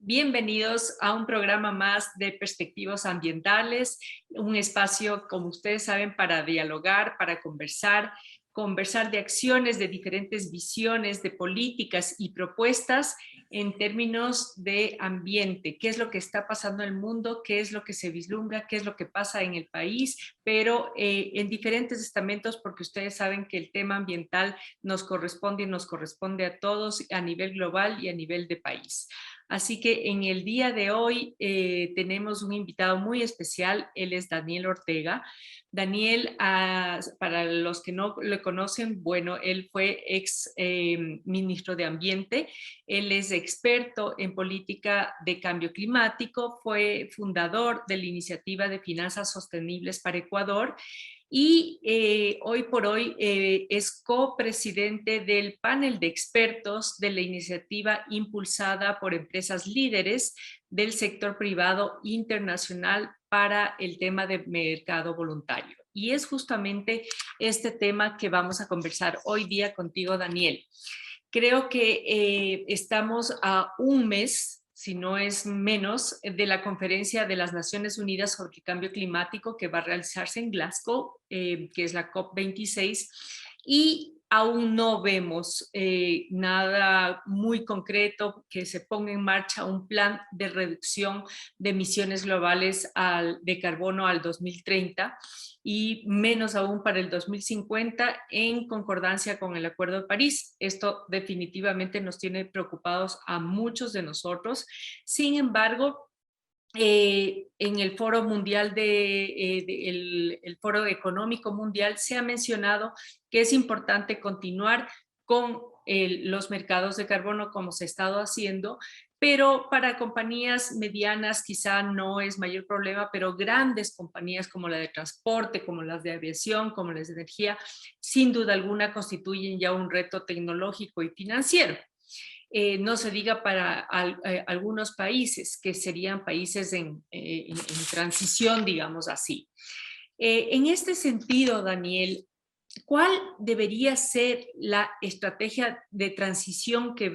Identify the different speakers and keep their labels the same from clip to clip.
Speaker 1: Bienvenidos a un programa más de Perspectivas Ambientales, un espacio, como ustedes saben, para dialogar, para conversar de acciones, de diferentes visiones, de políticas y propuestas en términos de ambiente, qué es lo que está pasando en el mundo, qué es lo que se vislumbra, qué es lo que pasa en el país, pero en diferentes estamentos, porque ustedes saben que el tema ambiental nos corresponde a todos a nivel global y a nivel de país. Así que en el día de hoy tenemos un invitado muy especial, él es Daniel Ortega. Daniel, para los que no le conocen, bueno, él fue ex ministro de Ambiente, él es experto en política de cambio climático, fue fundador de la Iniciativa de Finanzas Sostenibles para Ecuador y hoy por hoy es copresidente del panel de expertos de la iniciativa impulsada por empresas líderes del sector privado internacional para el tema de mercado voluntario. Y es justamente este tema que vamos a conversar hoy día contigo, Daniel. Creo que estamos a un mes, si no es menos, de la conferencia de las Naciones Unidas sobre el cambio climático que va a realizarse en Glasgow, que es la COP26, y aún no vemos nada muy concreto que se ponga en marcha un plan de reducción de emisiones globales de carbono al 2030 y menos aún para el 2050 en concordancia con el Acuerdo de París. Esto definitivamente nos tiene preocupados a muchos de nosotros. Sin embargo, en el Foro Mundial el Foro Económico Mundial se ha mencionado que es importante continuar con los mercados de carbono como se ha estado haciendo, pero para compañías medianas quizá no es mayor problema, pero grandes compañías como la de transporte, como las de aviación, como las de energía, sin duda alguna constituyen ya un reto tecnológico y financiero. No se diga para algunos países, que serían países en transición, digamos así. En este sentido, Daniel, ¿cuál debería ser la estrategia de transición que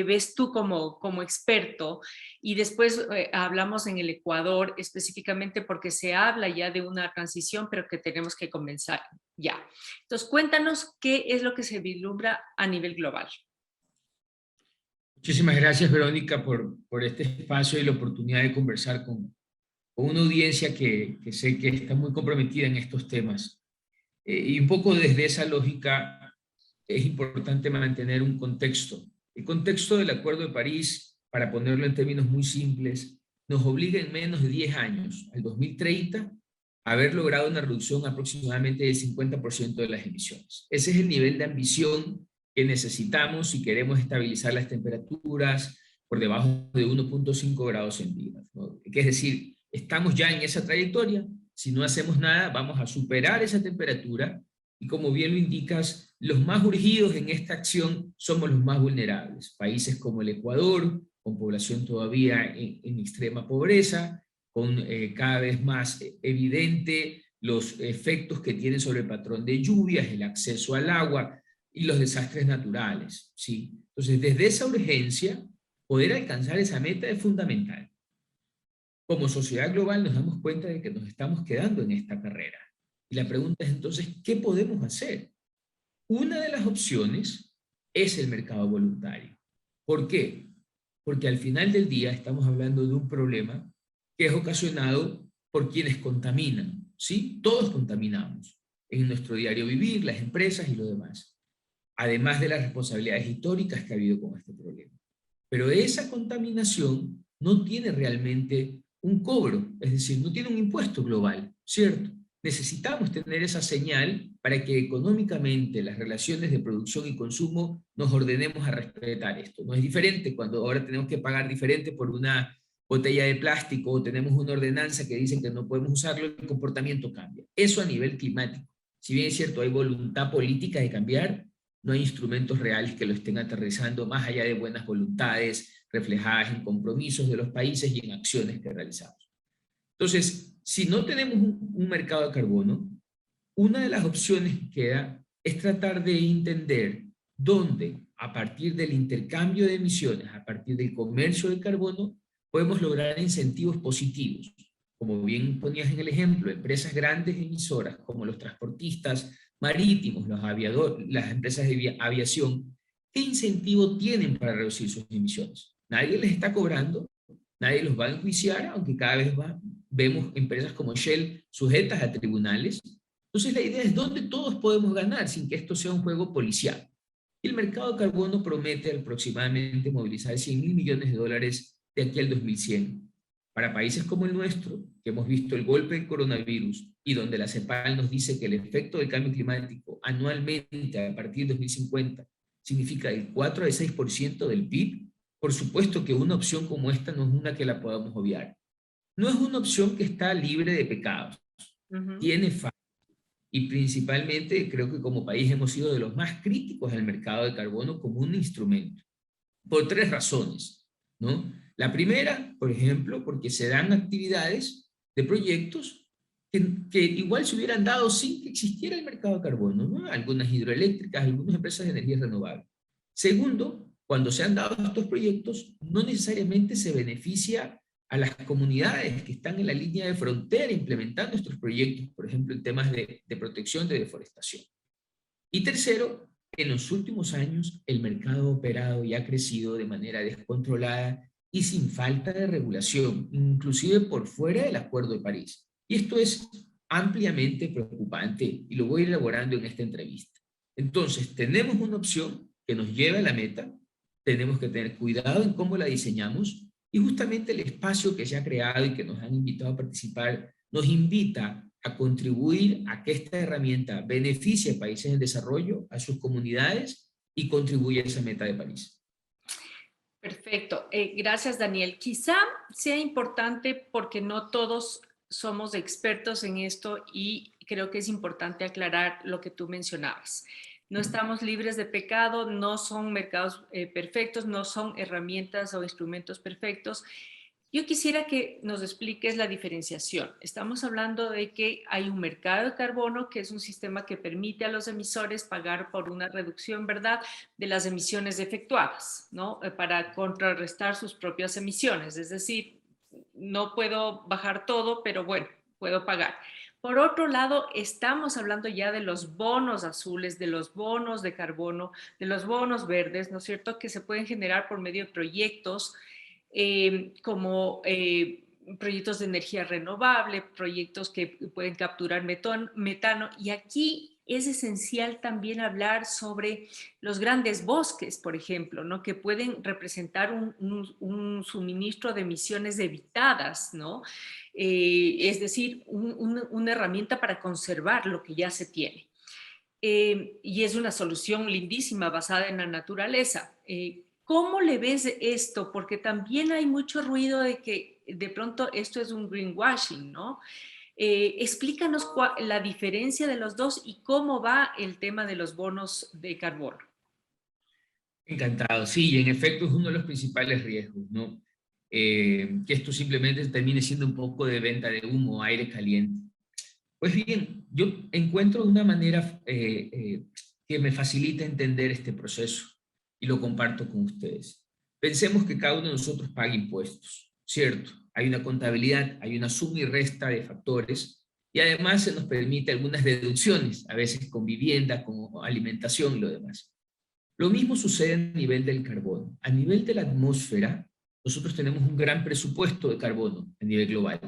Speaker 1: ves tú como experto? Y después hablamos en el Ecuador específicamente porque se habla ya de una transición, pero que tenemos que comenzar ya. Entonces, cuéntanos qué es lo que se vislumbra a nivel global.
Speaker 2: Muchísimas gracias, Verónica, por este espacio y la oportunidad de conversar con una audiencia que sé que está muy comprometida en estos temas. Y un poco desde esa lógica es importante mantener un contexto. El contexto del Acuerdo de París, para ponerlo en términos muy simples, nos obliga en menos de 10 años, al 2030, a haber logrado una reducción aproximadamente del 50% de las emisiones. Ese es el nivel de ambición que necesitamos si queremos estabilizar las temperaturas por debajo de 1.5 grados centígrados, ¿no? Es decir, estamos ya en esa trayectoria. Si no hacemos nada, vamos a superar esa temperatura y, como bien lo indicas, los más urgidos en esta acción somos los más vulnerables. Países como el Ecuador, con población todavía en extrema pobreza, con cada vez más evidente los efectos que tienen sobre el patrón de lluvias, el acceso al agua y los desastres naturales, ¿sí? Entonces, desde esa urgencia, poder alcanzar esa meta es fundamental. Como sociedad global nos damos cuenta de que nos estamos quedando en esta carrera. Y la pregunta es entonces, ¿qué podemos hacer? Una de las opciones es el mercado voluntario. ¿Por qué? Porque al final del día estamos hablando de un problema que es ocasionado por quienes contaminan, ¿sí? Todos contaminamos en nuestro diario vivir, las empresas y lo demás, además de las responsabilidades históricas que ha habido con este problema. Pero esa contaminación no tiene realmente un cobro, es decir, no tiene un impuesto global, ¿cierto? Necesitamos tener esa señal para que económicamente las relaciones de producción y consumo nos ordenemos a respetar esto. No es diferente cuando ahora tenemos que pagar diferente por una botella de plástico o tenemos una ordenanza que dice que no podemos usarlo, el comportamiento cambia. Eso a nivel climático. Si bien es cierto, hay voluntad política de cambiar, no hay instrumentos reales que lo estén aterrizando más allá de buenas voluntades reflejadas en compromisos de los países y en acciones que realizamos. Entonces, si no tenemos un mercado de carbono, una de las opciones que queda es tratar de entender donde a partir del intercambio de emisiones, a partir del comercio de carbono, podemos lograr incentivos positivos. Como bien ponías en el ejemplo, empresas grandes emisoras como los transportistas marítimos, las empresas de aviación, ¿qué incentivo tienen para reducir sus emisiones? Nadie les está cobrando, nadie los va a enjuiciar, aunque cada vez vemos empresas como Shell sujetas a tribunales. Entonces la idea es dónde todos podemos ganar sin que esto sea un juego policial. El mercado de carbono promete aproximadamente movilizar 100.000 millones de dólares de aquí al 2100. Para países como el nuestro, que hemos visto el golpe del coronavirus y donde la CEPAL nos dice que el efecto del cambio climático anualmente a partir de 2050 significa el 4 al 6% del PIB, por supuesto que una opción como esta no es una que la podamos obviar. No es una opción que está libre de pecados. Tiene fallas. Y principalmente creo que como país hemos sido de los más críticos del mercado de carbono como un instrumento. Por 3 razones, ¿no? La primera, por ejemplo, porque se dan actividades de proyectos que igual se hubieran dado sin que existiera el mercado de carbono, ¿no? Algunas hidroeléctricas, algunas empresas de energía renovable. Segundo, cuando se han dado estos proyectos, no necesariamente se beneficia a las comunidades que están en la línea de frontera implementando estos proyectos, por ejemplo, en temas de protección de deforestación. Y tercero, en los últimos años el mercado ha operado y ha crecido de manera descontrolada y sin falta de regulación, inclusive por fuera del Acuerdo de París. Y esto es ampliamente preocupante y lo voy a ir elaborando en esta entrevista. Entonces, tenemos una opción que nos lleva a la meta, tenemos que tener cuidado en cómo la diseñamos y justamente el espacio que se ha creado y que nos han invitado a participar nos invita a contribuir a que esta herramienta beneficie a países en desarrollo, a sus comunidades y contribuya a esa meta de París.
Speaker 1: Perfecto. Gracias, Daniel. Quizá sea importante porque no todos somos expertos en esto y creo que es importante aclarar lo que tú mencionabas. No estamos libres de pecado, no son mercados perfectos, no son herramientas o instrumentos perfectos. Yo quisiera que nos expliques la diferenciación. Estamos hablando de que hay un mercado de carbono, que es un sistema que permite a los emisores pagar por una reducción, ¿verdad?, de las emisiones efectuadas, ¿no? Para contrarrestar sus propias emisiones. Es decir, no puedo bajar todo, pero bueno, puedo pagar. Por otro lado, estamos hablando ya de los bonos azules, de los bonos de carbono, de los bonos verdes, ¿no es cierto?, que se pueden generar por medio de proyectos como proyectos de energía renovable, proyectos que pueden capturar metano. Y aquí es esencial también hablar sobre los grandes bosques, por ejemplo, ¿no?, que pueden representar un suministro de emisiones evitadas, ¿no? Es decir, una herramienta para conservar lo que ya se tiene. Y es una solución lindísima basada en la naturaleza. ¿Cómo le ves esto? Porque también hay mucho ruido de que de pronto esto es un greenwashing, ¿no? Explícanos la diferencia de los dos y cómo va el tema de los bonos de carbono.
Speaker 2: Encantado, sí, y en efecto es uno de los principales riesgos, ¿no? Que esto simplemente termine siendo un poco de venta de humo, aire caliente. Pues bien, yo encuentro una manera que me facilita entender este proceso y lo comparto con ustedes. Pensemos que cada uno de nosotros paga impuestos, ¿cierto? Hay una contabilidad, hay una suma y resta de factores y además se nos permite algunas deducciones, a veces con vivienda, con alimentación y lo demás. Lo mismo sucede a nivel del carbono. A nivel de la atmósfera, nosotros tenemos un gran presupuesto de carbono a nivel global,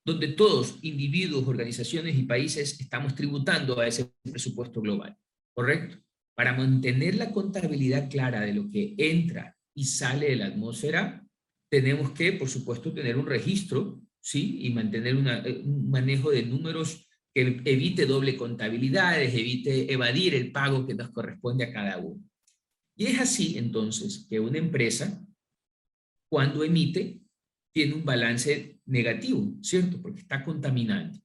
Speaker 2: donde todos, individuos, organizaciones y países, estamos tributando a ese presupuesto global, ¿correcto? Para mantener la contabilidad clara de lo que entra y sale de la atmósfera, tenemos que, por supuesto, tener un registro, ¿sí? Y mantener un manejo de números que evite doble contabilidades, evite evadir el pago que nos corresponde a cada uno. Y es así, entonces, que una empresa, cuando emite, tiene un balance negativo, ¿cierto? Porque está contaminando.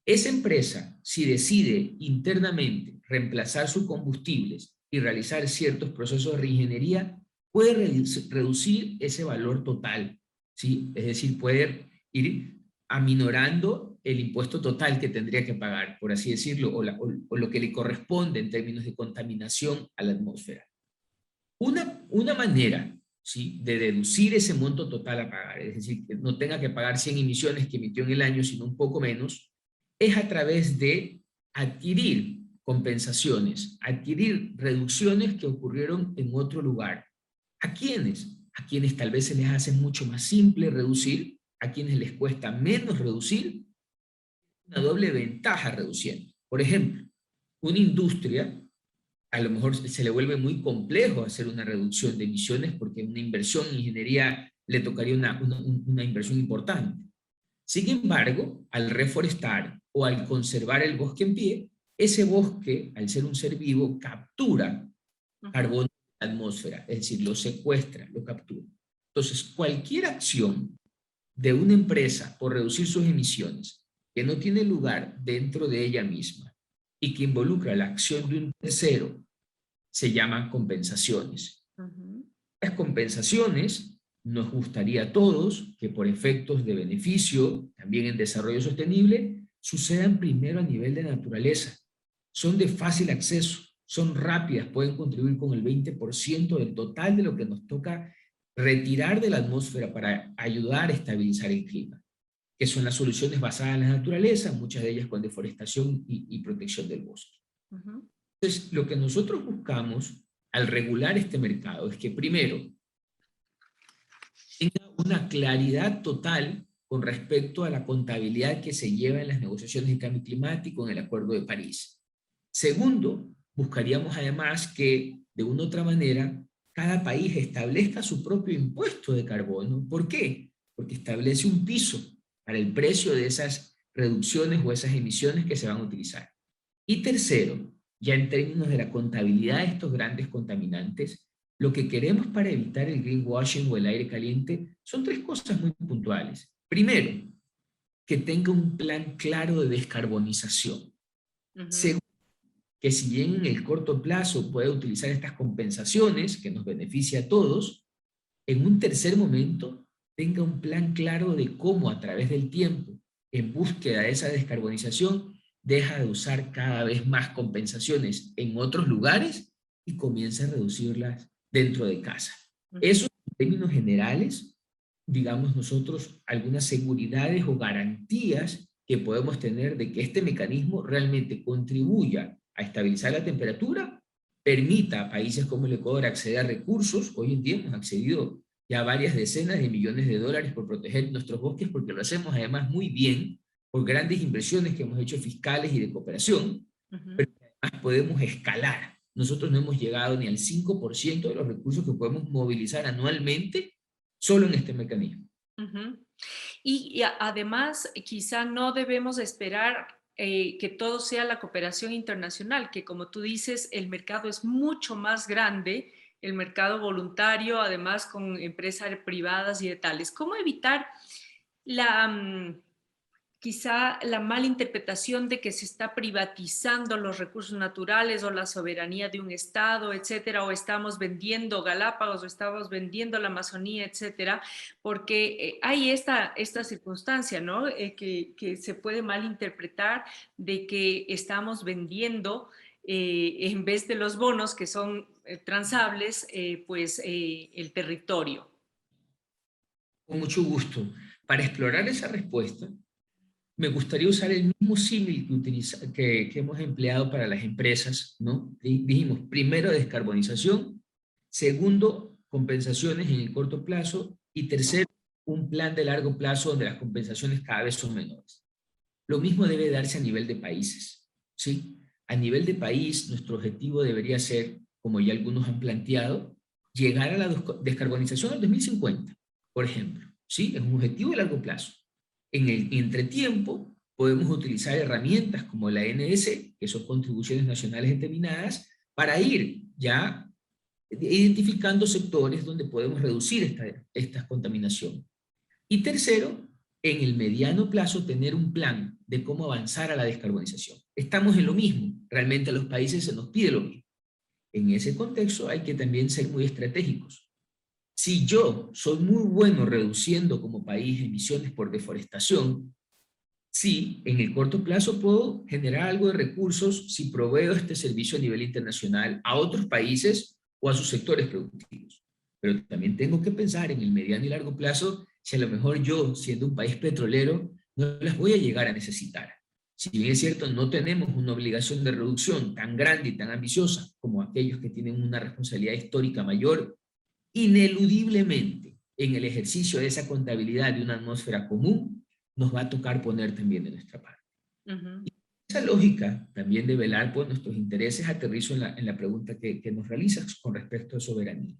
Speaker 2: Esa empresa, si decide internamente reemplazar sus combustibles y realizar ciertos procesos de reingeniería, puede reducir ese valor total, ¿sí? Es decir, puede ir aminorando el impuesto total que tendría que pagar, por así decirlo, o lo que le corresponde en términos de contaminación a la atmósfera. Una manera, ¿sí?, de deducir ese monto total a pagar, es decir, que no tenga que pagar 100 emisiones que emitió en el año, sino un poco menos, es a través de adquirir compensaciones, adquirir reducciones que ocurrieron en otro lugar. ¿A quiénes? A quienes tal vez se les hace mucho más simple reducir, a quienes les cuesta menos reducir, una doble ventaja reduciendo. Por ejemplo, una industria a lo mejor se le vuelve muy complejo hacer una reducción de emisiones porque una inversión en ingeniería le tocaría una inversión importante. Sin embargo, al reforestar o al conservar el bosque en pie, ese bosque, al ser un ser vivo, captura carbono en la atmósfera, es decir, lo secuestra, lo captura. Entonces, cualquier acción de una empresa por reducir sus emisiones que no tiene lugar dentro de ella misma y que involucra la acción de un tercero se llaman compensaciones. Las compensaciones nos gustaría a todos que por efectos de beneficio, también en desarrollo sostenible, sucedan primero a nivel de naturaleza. Son de fácil acceso, son rápidas, pueden contribuir con el 20% del total de lo que nos toca retirar de la atmósfera para ayudar a estabilizar el clima, que son las soluciones basadas en la naturaleza, muchas de ellas con deforestación y protección del bosque. Entonces, lo que nosotros buscamos al regular este mercado es que primero tenga una claridad total con respecto a la contabilidad que se lleva en las negociaciones de cambio climático en el Acuerdo de París. Segundo, buscaríamos además que, de una u otra manera, cada país establezca su propio impuesto de carbono. ¿Por qué? Porque establece un piso para el precio de esas reducciones o esas emisiones que se van a utilizar. Y tercero, ya en términos de la contabilidad de estos grandes contaminantes, lo que queremos para evitar el greenwashing o el aire caliente son tres cosas muy puntuales. Primero, que tenga un plan claro de descarbonización. Segundo, que si bien en el corto plazo puede utilizar estas compensaciones, que nos beneficia a todos, en un tercer momento tenga un plan claro de cómo a través del tiempo, en búsqueda de esa descarbonización, deja de usar cada vez más compensaciones en otros lugares y comienza a reducirlas dentro de casa. Eso, en términos generales, digamos nosotros, algunas seguridades o garantías que podemos tener de que este mecanismo realmente contribuya a estabilizar la temperatura, permita a países como el Ecuador acceder a recursos. Hoy en día hemos accedido ya a varias decenas de millones de dólares por proteger nuestros bosques, porque lo hacemos además muy bien, por grandes inversiones que hemos hecho fiscales y de cooperación, pero además podemos escalar. Nosotros no hemos llegado ni al 5% de los recursos que podemos movilizar anualmente solo en este mecanismo.
Speaker 1: Y además, quizá no debemos esperar que todo sea la cooperación internacional, que como tú dices, el mercado es mucho más grande, el mercado voluntario, además con empresas privadas y de tales. ¿Cómo evitar quizá la mala interpretación de que se está privatizando los recursos naturales o la soberanía de un estado, etcétera, o estamos vendiendo Galápagos o estamos vendiendo la Amazonía, etcétera, porque hay esta circunstancia, ¿no? Que se puede malinterpretar de que estamos vendiendo en vez de los bonos que son transables, el territorio.
Speaker 2: Con mucho gusto. Para explorar esa respuesta, me gustaría usar el mismo símil que hemos empleado para las empresas, ¿no? Dijimos, primero, descarbonización; segundo, compensaciones en el corto plazo; y tercero, un plan de largo plazo donde las compensaciones cada vez son menores. Lo mismo debe darse a nivel de países, ¿sí? A nivel de país, nuestro objetivo debería ser, como ya algunos han planteado, llegar a la descarbonización al 2050, por ejemplo, ¿sí? Es un objetivo de largo plazo. En el entretiempo, podemos utilizar herramientas como la NDC, que son contribuciones nacionales determinadas, para ir ya identificando sectores donde podemos reducir esta contaminación. Y tercero, en el mediano plazo, tener un plan de cómo avanzar a la descarbonización. Estamos en lo mismo, realmente a los países se nos pide lo mismo. En ese contexto hay que también ser muy estratégicos. Si yo soy muy bueno reduciendo como país emisiones por deforestación, sí, en el corto plazo puedo generar algo de recursos si proveo este servicio a nivel internacional a otros países o a sus sectores productivos. Pero también tengo que pensar en el mediano y largo plazo si a lo mejor yo, siendo un país petrolero, no las voy a llegar a necesitar. Si bien es cierto, no tenemos una obligación de reducción tan grande y tan ambiciosa como aquellos que tienen una responsabilidad histórica mayor, ineludiblemente en el ejercicio de esa contabilidad de una atmósfera común, nos va a tocar poner también de nuestra parte. Esa lógica también de velar por nuestros intereses aterrizo en la pregunta que nos realizas con respecto a soberanía.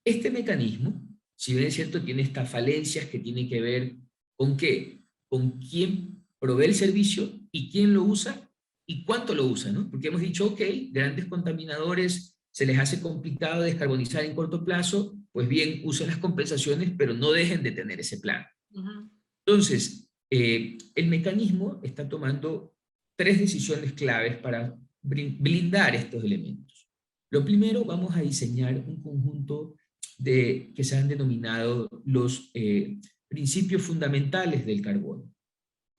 Speaker 2: Este mecanismo, si bien es cierto, tiene estas falencias que tienen que ver con qué, con quién provee el servicio y quién lo usa y cuánto lo usa, ¿no? Porque hemos dicho, ok, grandes contaminadores se les hace complicado descarbonizar en corto plazo, pues bien, usen las compensaciones, pero no dejen de tener ese plan. Entonces, el mecanismo está tomando 3 decisiones claves para blindar estos elementos. Lo primero, vamos a diseñar un conjunto que se han denominado los principios fundamentales del carbono,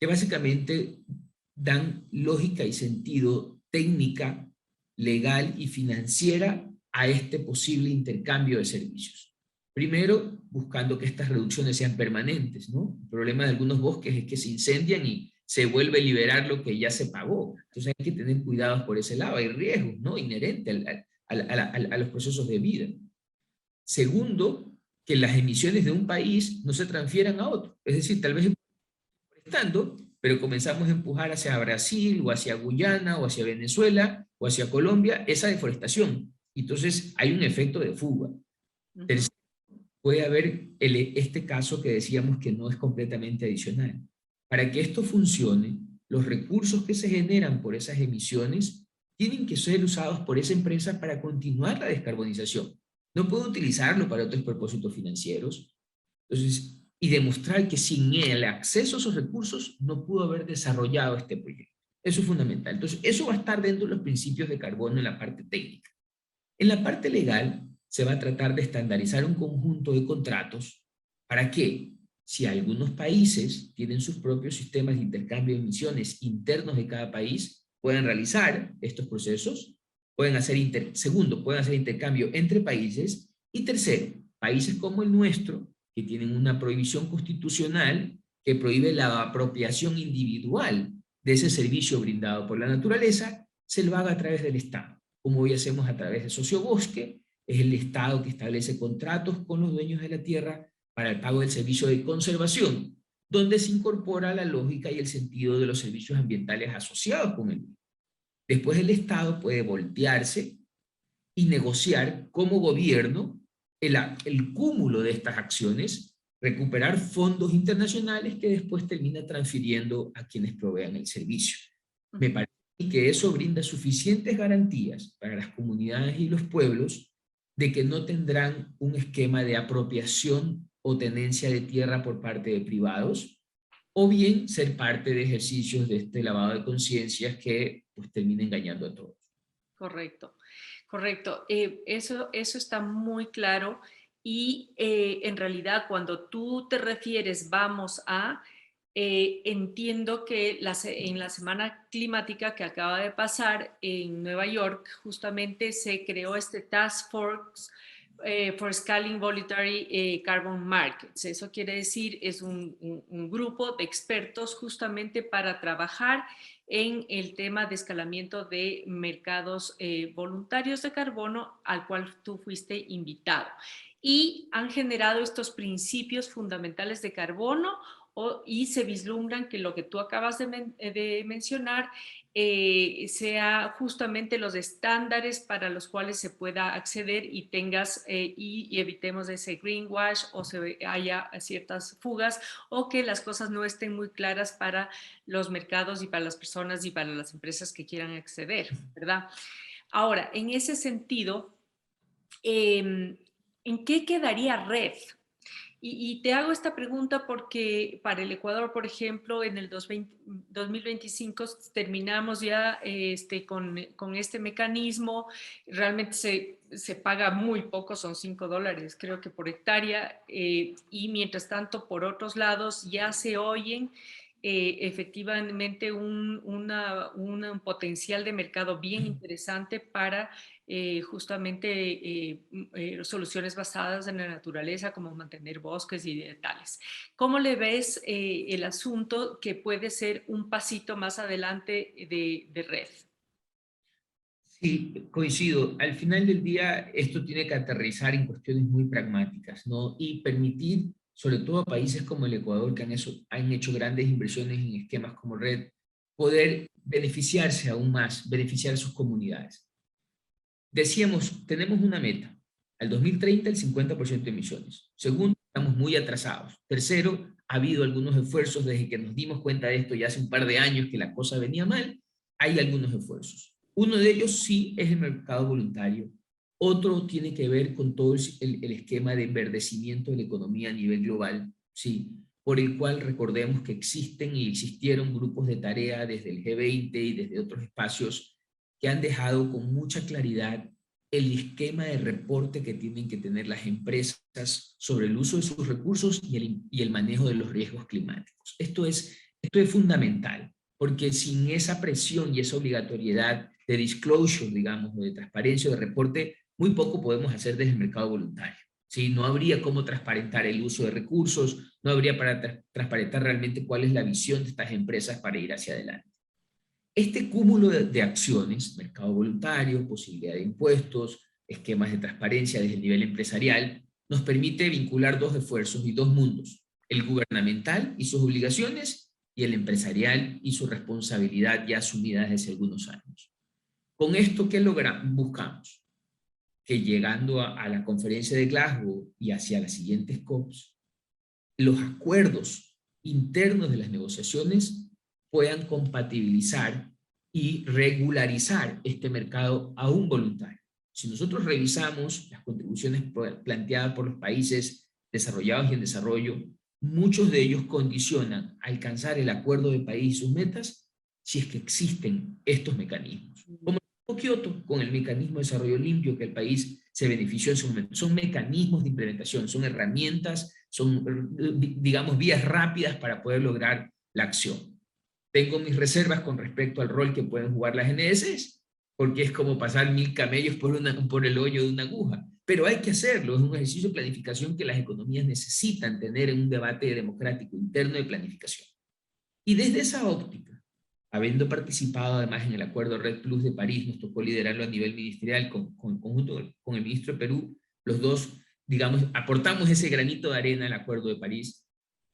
Speaker 2: que básicamente dan lógica y sentido técnica, legal y financiera a este posible intercambio de servicios. Primero, buscando que estas reducciones sean permanentes, ¿no? El problema de algunos bosques es que se incendian y se vuelve a liberar lo que ya se pagó. Entonces hay que tener cuidados por ese lado. Hay riesgos, ¿no? Inherentes a los procesos de vida. Segundo, que las emisiones de un país no se transfieran a otro. Es decir, tal vez estando, pero comenzamos a empujar hacia Brasil, o hacia Guyana, o hacia Venezuela, o hacia Colombia, esa deforestación. Entonces hay un efecto de fuga. Tercero, puede haber este caso que decíamos que no es completamente adicional. Para que esto funcione, los recursos que se generan por esas emisiones tienen que ser usados por esa empresa para continuar la descarbonización. No puedo utilizarlo para otros propósitos financieros. Entonces, y demostrar que sin el acceso a esos recursos no pudo haber desarrollado este proyecto. Eso es fundamental. Entonces, eso va a estar dentro de los principios de carbono en la parte técnica. En la parte legal, se va a tratar de estandarizar un conjunto de contratos para que, si algunos países tienen sus propios sistemas de intercambio de emisiones internos de cada país, puedan realizar estos procesos, pueden hacer pueden hacer intercambio entre países, y tercero, países como el nuestro, que tienen una prohibición constitucional que prohíbe la apropiación individual de ese servicio brindado por la naturaleza, se lo haga a través del Estado, como hoy hacemos a través de Sociobosque. Es el Estado que establece contratos con los dueños de la tierra para el pago del servicio de conservación, donde se incorpora la lógica y el sentido de los servicios ambientales asociados con él. Después el Estado puede voltearse y negociar como gobierno el cúmulo de estas acciones, recuperar fondos internacionales que después termina transfiriendo a quienes provean el servicio. Me parece que eso brinda suficientes garantías para las comunidades y los pueblos de que no tendrán un esquema de apropiación o tenencia de tierra por parte de privados, o bien ser parte de ejercicios de este lavado de conciencias que pues termina engañando a todos.
Speaker 1: Correcto, correcto. Eso está muy claro y en realidad cuando tú te refieres vamos a, entiendo que en la semana climática que acaba de pasar en Nueva York, justamente se creó este Task Force for Scaling Voluntary Carbon Markets. Eso quiere decir, es un grupo de expertos justamente para trabajar en el tema de escalamiento de mercados voluntarios de carbono al cual tú fuiste invitado. Y han generado estos principios fundamentales de carbono y se vislumbran que lo que tú acabas de mencionar sea justamente los estándares para los cuales se pueda acceder y tengas y evitemos ese greenwash o haya ciertas fugas o que las cosas no estén muy claras para los mercados y para las personas y para las empresas que quieran acceder, ¿verdad? Ahora, en ese sentido, ¿en qué quedaría RED? Y te hago esta pregunta porque para el Ecuador, por ejemplo, en el 2025 terminamos ya con este mecanismo. Realmente se paga muy poco, son $5 creo que por hectárea, y mientras tanto por otros lados ya se oyen efectivamente un potencial de mercado bien interesante para justamente soluciones basadas en la naturaleza, como mantener bosques y tales. ¿Cómo le ves el asunto que puede ser un pasito más adelante de red?
Speaker 2: Sí, coincido. Al final del día, esto tiene que aterrizar en cuestiones muy pragmáticas, ¿no? Y permitir, sobre todo a países como el Ecuador, que han hecho grandes inversiones en esquemas como Red, poder beneficiarse aún más, beneficiar a sus comunidades. Decíamos, tenemos una meta. Al 2030, el 50% de emisiones. Segundo, estamos muy atrasados. Tercero, ha habido algunos esfuerzos desde que nos dimos cuenta de esto ya hace un par de años que la cosa venía mal. Hay algunos esfuerzos. Uno de ellos sí es el mercado voluntario. Otro tiene que ver con todo el esquema de enverdecimiento de la economía a nivel global, sí, por el cual recordemos que existen y existieron grupos de tarea desde el G20 y desde otros espacios que han dejado con mucha claridad el esquema de reporte que tienen que tener las empresas sobre el uso de sus recursos y el manejo de los riesgos climáticos. Esto es fundamental, porque sin esa presión y esa obligatoriedad de disclosure, digamos, o de transparencia o de reporte, muy poco podemos hacer desde el mercado voluntario. ¿Sí? No habría cómo transparentar el uso de recursos, no habría para transparentar realmente cuál es la visión de estas empresas para ir hacia adelante. Este cúmulo de acciones, mercado voluntario, posibilidad de impuestos, esquemas de transparencia desde el nivel empresarial, nos permite vincular dos esfuerzos y dos mundos, el gubernamental y sus obligaciones y el empresarial y su responsabilidad ya asumida desde hace algunos años. Con esto, ¿qué buscamos? Que llegando a la conferencia de Glasgow y hacia las siguientes COPs, los acuerdos internos de las negociaciones puedan compatibilizar y regularizar este mercado aún voluntario. Si nosotros revisamos las contribuciones planteadas por los países desarrollados y en desarrollo, muchos de ellos condicionan alcanzar el acuerdo de país y sus metas si es que existen estos mecanismos. Como Kioto, con el mecanismo de desarrollo limpio que el país se benefició en su momento. Son mecanismos de implementación, son herramientas, son, digamos, vías rápidas para poder lograr la acción. Tengo mis reservas con respecto al rol que pueden jugar las NDCs, porque es como pasar 1000 camellos por el hoyo de una aguja. Pero hay que hacerlo, es un ejercicio de planificación que las economías necesitan tener en un debate democrático interno de planificación. Y desde esa óptica, habiendo participado además en el acuerdo Red Plus de París, nos tocó liderarlo a nivel ministerial conjunto con el ministro de Perú, los dos, digamos, aportamos ese granito de arena al acuerdo de París.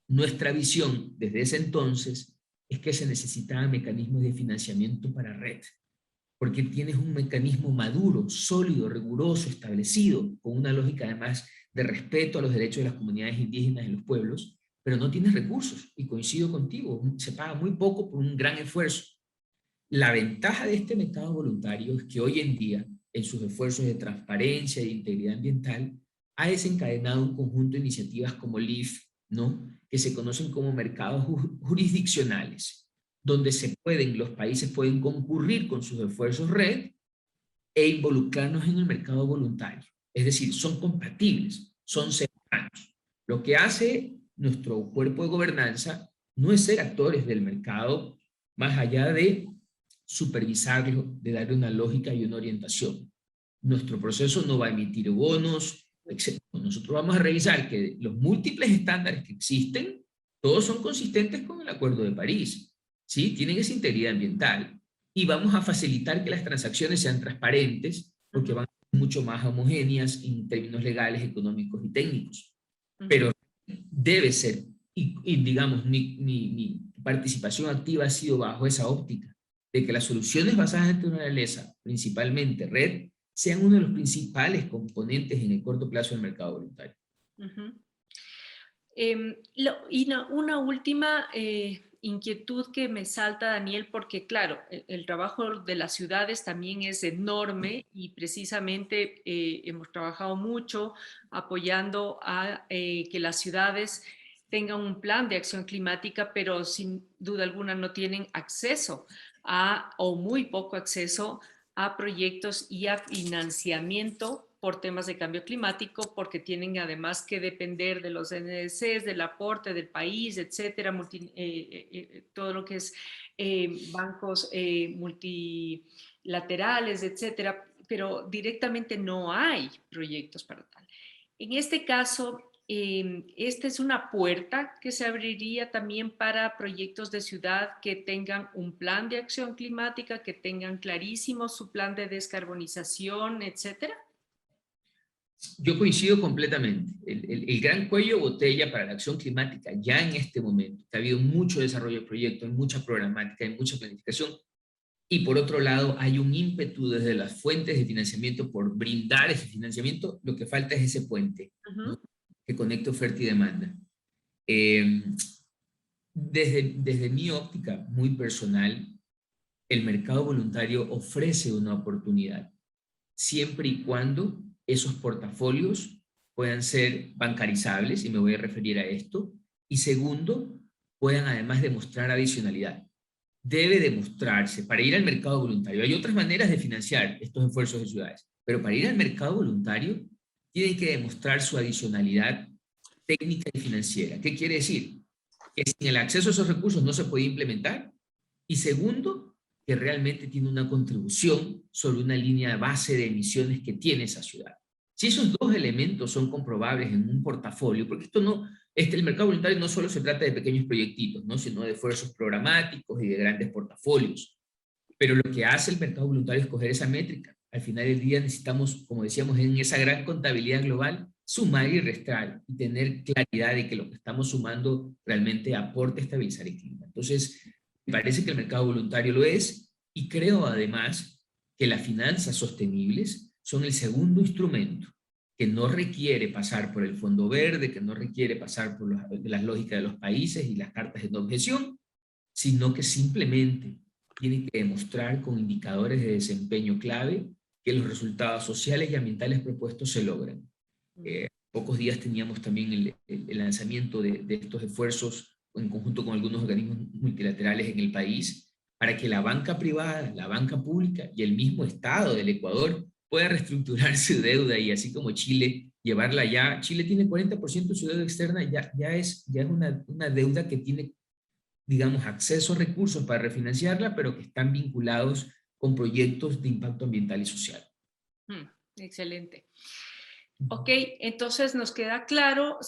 Speaker 2: Nuestra visión desde ese entonces es que se necesitaban mecanismos de financiamiento para Red, porque tienes un mecanismo maduro, sólido, riguroso, establecido, con una lógica además de respeto a los derechos de las comunidades indígenas y los pueblos, pero no tienes recursos, y coincido contigo, se paga muy poco por un gran esfuerzo. La ventaja de este mercado voluntario es que hoy en día, en sus esfuerzos de transparencia e integridad ambiental, ha desencadenado un conjunto de iniciativas como LEAF, ¿no? Que se conocen como mercados jurisdiccionales, donde los países pueden concurrir con sus esfuerzos red e involucrarnos en el mercado voluntario. Es decir, son compatibles, son cercanos. Lo que hace nuestro cuerpo de gobernanza no es ser actores del mercado más allá de supervisarlo, de darle una lógica y una orientación. Nuestro proceso no va a emitir bonos, etc. Nosotros vamos a revisar que los múltiples estándares que existen, todos son consistentes con el Acuerdo de París, ¿sí? Tienen esa integridad ambiental. Y vamos a facilitar que las transacciones sean transparentes, porque van a ser mucho más homogéneas en términos legales, económicos y técnicos. Pero debe ser, y digamos, mi participación activa ha sido bajo esa óptica, de que las soluciones basadas en naturaleza, principalmente red, sean uno de los principales componentes en el corto plazo del mercado voluntario.
Speaker 1: Una última inquietud que me salta, Daniel, porque claro, el trabajo de las ciudades también es enorme y precisamente hemos trabajado mucho apoyando a que las ciudades tengan un plan de acción climática, pero sin duda alguna no tienen acceso o muy poco acceso a proyectos y a financiamiento por temas de cambio climático, porque tienen además que depender de los NDCs, del aporte del país, etcétera, todo lo que es bancos multilaterales, etcétera, pero directamente no hay proyectos para tal. En este caso, esta es una puerta que se abriría también para proyectos de ciudad que tengan un plan de acción climática, que tengan clarísimo su plan de descarbonización, etcétera.
Speaker 2: Yo coincido completamente. El gran cuello de botella para la acción climática ya en este momento, que ha habido mucho desarrollo de proyectos, hay mucha programática, hay mucha planificación, y por otro lado hay un ímpetu desde las fuentes de financiamiento por brindar ese financiamiento. Lo que falta es ese puente, ¿no?, que conecte oferta y demanda. Desde mi óptica muy personal, el mercado voluntario ofrece una oportunidad, siempre y cuando esos portafolios puedan ser bancarizables, y me voy a referir a esto, y segundo, puedan además demostrar adicionalidad. Debe demostrarse, para ir al mercado voluntario, hay otras maneras de financiar estos esfuerzos de ciudades, pero para ir al mercado voluntario, tienen que demostrar su adicionalidad técnica y financiera. ¿Qué quiere decir? Que sin el acceso a esos recursos no se puede implementar, y segundo, que realmente tiene una contribución sobre una línea base de emisiones que tiene esa ciudad. Si esos dos elementos son comprobables en un portafolio, porque el mercado voluntario no solo se trata de pequeños proyectitos, ¿no?, sino de esfuerzos programáticos y de grandes portafolios. Pero lo que hace el mercado voluntario es coger esa métrica. Al final del día necesitamos, como decíamos, en esa gran contabilidad global, sumar y restar y tener claridad de que lo que estamos sumando realmente aporta a estabilizar el clima. Entonces, me parece que el mercado voluntario lo es, y creo además que las finanzas sostenibles son el segundo instrumento que no requiere pasar por el Fondo Verde, que no requiere pasar por las lógicas de los países y las cartas de no objeción, sino que simplemente tiene que demostrar con indicadores de desempeño clave que los resultados sociales y ambientales propuestos se logran. Pocos días teníamos también el lanzamiento de estos esfuerzos en conjunto con algunos organismos multilaterales en el país, para que la banca privada, la banca pública y el mismo Estado del Ecuador pueda reestructurar su deuda, y así como Chile, llevarla ya. Chile tiene 40% de su deuda externa, ya es una deuda que tiene, digamos, acceso a recursos para refinanciarla, pero que están vinculados con proyectos de impacto ambiental y social.
Speaker 1: Excelente. Ok, entonces nos queda claro,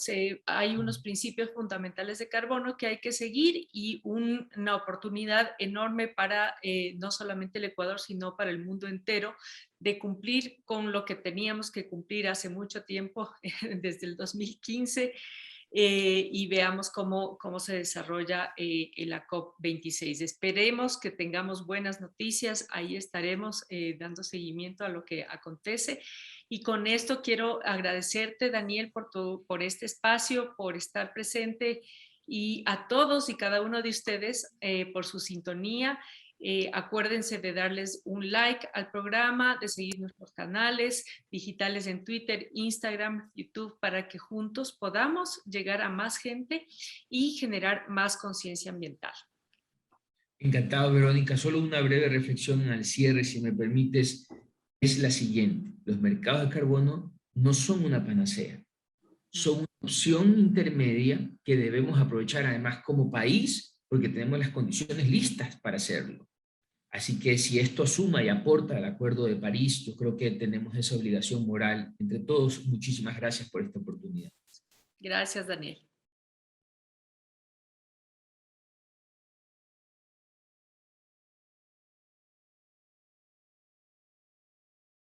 Speaker 1: hay unos principios fundamentales de carbono que hay que seguir, y una oportunidad enorme para no solamente el Ecuador, sino para el mundo entero, de cumplir con lo que teníamos que cumplir hace mucho tiempo, desde el 2015, y veamos cómo se desarrolla la COP26. Esperemos que tengamos buenas noticias, ahí estaremos dando seguimiento a lo que acontece. Y con esto quiero agradecerte, Daniel, por este espacio, por estar presente, y a todos y cada uno de ustedes por su sintonía. Acuérdense de darles un like al programa, de seguir nuestros canales digitales en Twitter, Instagram, YouTube, para que juntos podamos llegar a más gente y generar más conciencia ambiental.
Speaker 2: Encantado, Verónica. Solo una breve reflexión al cierre, si me permites, es la siguiente. Los mercados de carbono no son una panacea, son una opción intermedia que debemos aprovechar además como país, porque tenemos las condiciones listas para hacerlo. Así que si esto suma y aporta al Acuerdo de París, yo creo que tenemos esa obligación moral entre todos. Muchísimas gracias por esta oportunidad.
Speaker 1: Gracias, Daniel.